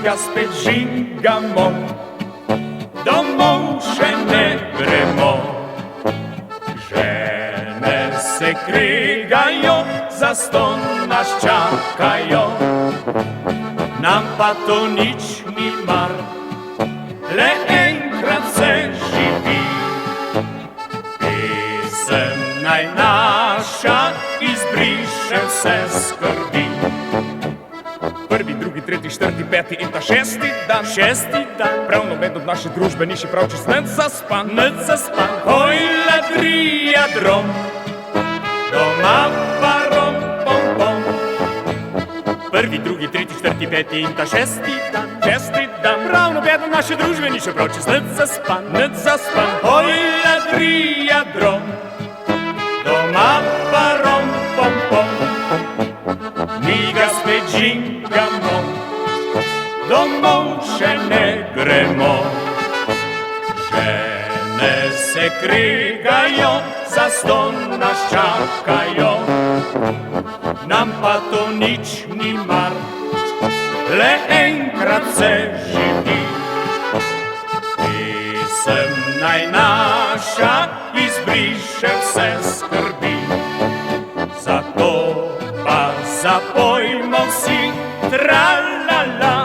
ga spet žingamo, domov še ne gremo. Žene se kregajo, zastonj nas čakajo, nam pa to nič ni mar, le enkrat se živi. Pesem naj naša izbriše vse skrbi. Prvi, drugi, tretji, četrti, peti in ta šesti dan, prav noben od naše družbe ni še prav čist nič zaspan. Oj, ladrija drom, doma pa rom, pom, pom. Prvi, drugi, tretji, četrti, peti in ta šesti dan, prav noben od naše družbe ni še prav čist nič zaspan. Oj, ladrija drom, doma pa rom, pom, pom. Mi ga spet žingamo, domov še ne gremo. Žene se kregajo, zastonj nas čakajo, nam pa to nič ni mar, le enkrat se živi. Pesem naj naša izbriše vse skrbi, zato pa zapojmo vsi tra-la-la,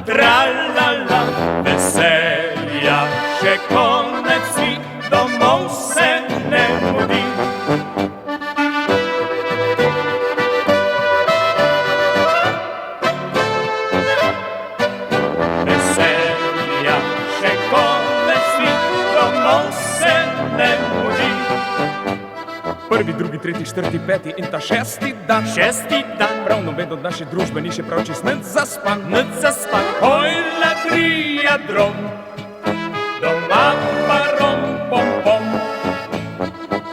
tra-la-la. Veselja še konec ni, domov se ne mudi. Veselja še konec ni, domov se ne mudi. Prvi, drugi, tretji, četrti, peti in ta šesti dan, prav noben od naše družbe ni še prav čist nič zaspan. Oj, ladrija drom, doma pa rom, pom, pom.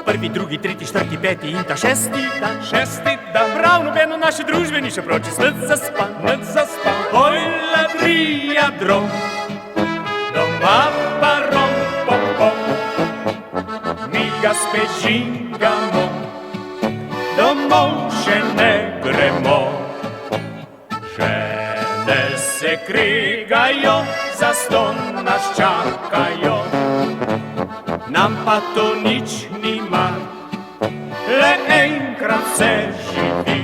Prvi, drugi, tretji, četrti, peti in ta šesti dan, prav noben od naše družbe ni še prav čist nič zaspan. Oj, ladrija drom, doma pa rom, pom, pom. Mi ga spet žingamo, domov še ne gremo. Žene se kregajo, zastonj nas čakajo, nam pa to nič ni mar, le enkrat se živi.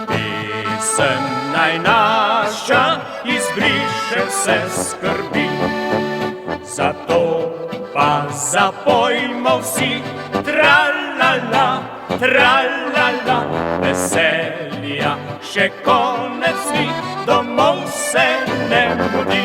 Pesem naj naša izbriše vse skrbi, zato pa zapojmo vsi tra-la-la, tra-la-la. Veselja še konec ni, domov se ne mudi.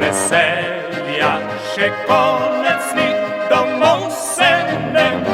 Veselja še konec ni, domov se ne mudi.